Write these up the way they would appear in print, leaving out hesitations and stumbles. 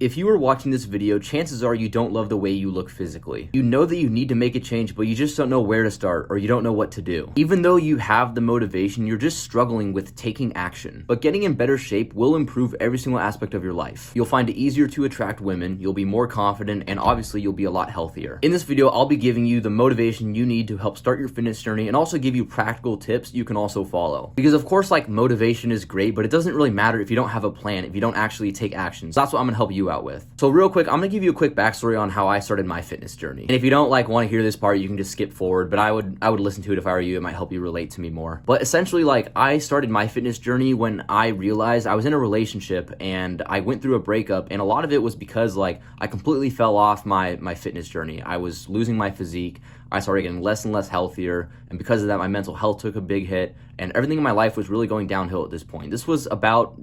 If you are watching this video, chances are you don't love the way you look physically. You know that you need to make a change, but you just don't know where to start or you don't know what to do. Even though you have the motivation, you're just struggling with taking action. But getting in better shape will improve every single aspect of your life. You'll find it easier to attract women, you'll be more confident, and obviously you'll be a lot healthier. In this video, I'll be giving you the motivation you need to help start your fitness journey and also give you practical tips you can also follow. Because of course, like, motivation is great, but it doesn't really matter if you don't have a plan, if you don't actually take action. So that's what I'm gonna help you out with. So real quick, I'm gonna give you a quick backstory on how I started my fitness journey. And if you don't want to hear this part, you can just skip forward, but I would listen to it if I were you. It might help you relate to me more. But essentially, I started my fitness journey when I realized I was in a relationship and I went through a breakup, and a lot of it was because I completely fell off my fitness journey. I was losing my physique. I started getting less and less healthier, and because of that, my mental health took a big hit, and everything in my life was really going downhill at this point. This was about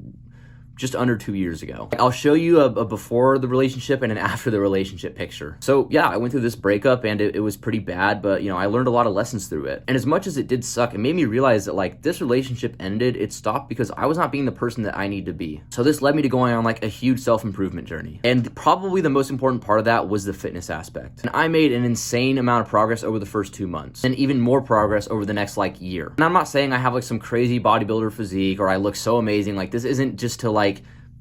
just under 2 years ago. I'll show you a before the relationship and an after the relationship picture. So yeah, I went through this breakup and it was pretty bad, but I learned a lot of lessons through it. And as much as it did suck, it made me realize that this relationship ended, it stopped because I was not being the person that I need to be. So this led me to going on a huge self-improvement journey. And probably the most important part of that was the fitness aspect. And I made an insane amount of progress over the first 2 months and even more progress over the next year. And I'm not saying I have some crazy bodybuilder physique or I look so amazing. This isn't just to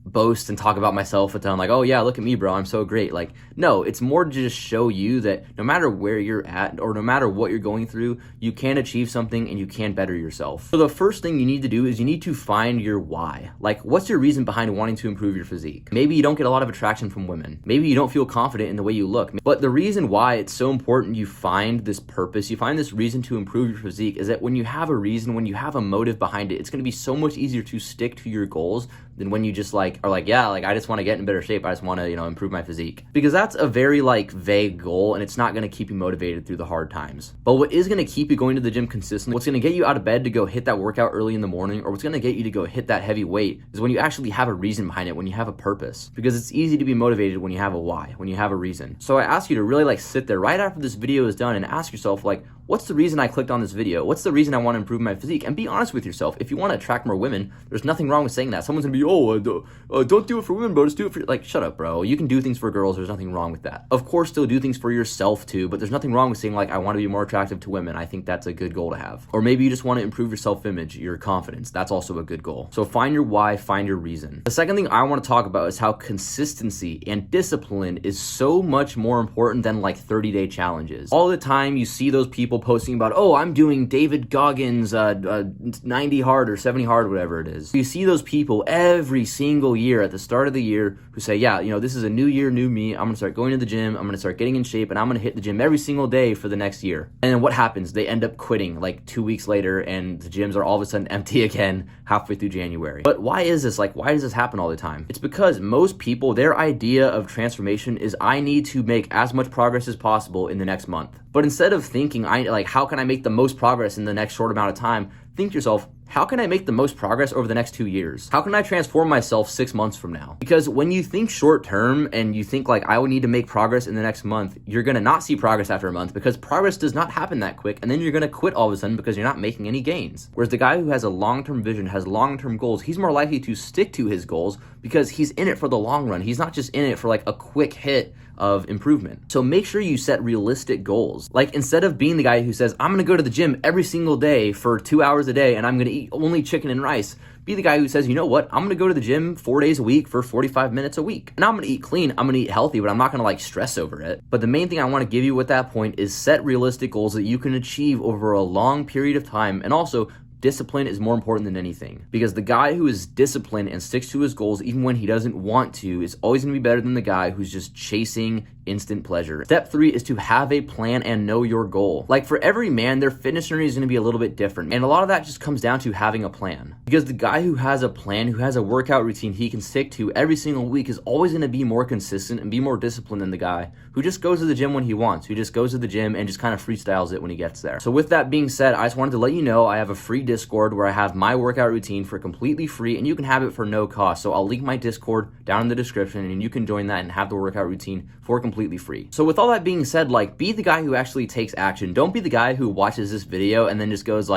boast and talk about myself and tell oh yeah, look at me, bro, I'm so great. No, it's more to just show you that no matter where you're at or no matter what you're going through, you can achieve something and you can better yourself. So the first thing you need to do is you need to find your why. What's your reason behind wanting to improve your physique? Maybe you don't get a lot of attraction from women. Maybe you don't feel confident in the way you look. But the reason why it's so important you find this purpose, you find this reason to improve your physique, is that when you have a reason, when you have a motive behind it, it's going to be so much easier to stick to your goals than when you just I just want to get in better shape. I just want to, improve my physique. Because that's a very vague goal, and it's not going to keep you motivated through the hard times. But what is going to keep you going to the gym consistently, what's going to get you out of bed to go hit that workout early in the morning, or what's going to get you to go hit that heavy weight, is when you actually have a reason behind it, when you have a purpose. Because it's easy to be motivated when you have a why, when you have a reason. So I ask you to really sit there right after this video is done and ask yourself what's the reason I clicked on this video? What's the reason I want to improve my physique? And be honest with yourself. If you want to attract more women, there's nothing wrong with saying that. Someone's gonna be, don't do it for women, bro. Just do it for, shut up, bro. You can do things for girls. There's nothing wrong with that. Of course, still do things for yourself too, but there's nothing wrong with saying I want to be more attractive to women. I think that's a good goal to have. Or maybe you just want to improve your self-image, your confidence. That's also a good goal. So find your why, find your reason. The second thing I want to talk about is how consistency and discipline is so much more important than 30-day challenges. All the time you see those people posting about, I'm doing David Goggins 90 hard or 70 hard, whatever it is. You see those people every single year at the start of the year who say, this is a new year, new me. I'm gonna start going to the gym. I'm gonna start getting in shape, and I'm gonna hit the gym every single day for the next year. And then what happens? They end up quitting 2 weeks later, and the gyms are all of a sudden empty again halfway through January. But why is this? Why does this happen all the time? It's because most people, their idea of transformation is I need to make as much progress as possible in the next month. But instead of thinking, how can I make the most progress in the next short amount of time, think to yourself, how can I make the most progress over the next 2 years? How can I transform myself 6 months from now? Because when you think short term and you think I would need to make progress in the next month, you're gonna not see progress after a month because progress does not happen that quick, and then you're gonna quit all of a sudden because you're not making any gains. Whereas the guy who has a long-term vision, has long-term goals, he's more likely to stick to his goals because he's in it for the long run. He's not just in it for a quick hit of improvement. So make sure you set realistic goals. Instead of being the guy who says, I'm gonna go to the gym every single day for 2 hours a day and I'm gonna eat only chicken and rice, be the guy who says, you know what, I'm gonna go to the gym 4 days a week for 45 minutes a week. And I'm gonna eat clean, I'm gonna eat healthy, but I'm not gonna stress over it. But the main thing I wanna give you at that point is set realistic goals that you can achieve over a long period of time, and also discipline is more important than anything, because the guy who is disciplined and sticks to his goals even when he doesn't want to is always going to be better than the guy who's just chasing instant pleasure. Step 3 is to have a plan and know your goal. For every man, their fitness journey is going to be a little bit different, and a lot of that just comes down to having a plan. Because the guy who has a plan, who has a workout routine he can stick to every single week, is always going to be more consistent and be more disciplined than the guy who just goes to the gym when he wants, who just goes to the gym and just kind of freestyles it when he gets there. So with that being said, I just wanted to let you know I have a free Discord where I have my workout routine for completely free, and you can have it for no cost. So I'll link my Discord down in the description, and you can join that and have the workout routine for completely free. So with all that being said, be the guy who actually takes action. Don't be the guy who watches this video and then just goes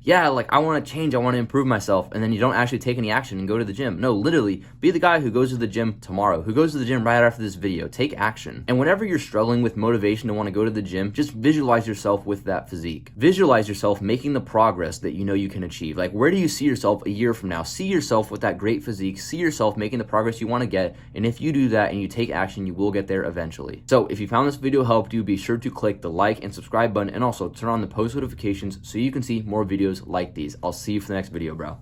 yeah, like I want to change, I want to improve myself, and then you don't actually take any action and go to the gym. No, literally, be the guy who goes to the gym tomorrow, who goes to the gym right after this video. Take action. And whenever you're struggling with motivation to want to go to the gym, just visualize yourself with that physique. Visualize yourself making the progress that you know you can achieve. Like, where do you see yourself a year from now? See yourself with that great physique, see yourself making the progress you want to get, and if you do that and you take action, you will get there eventually. So if you found this video helped you, be sure to click the like and subscribe button, and also turn on the post notifications so you can see more videos like these. I'll see you for the next video, bro.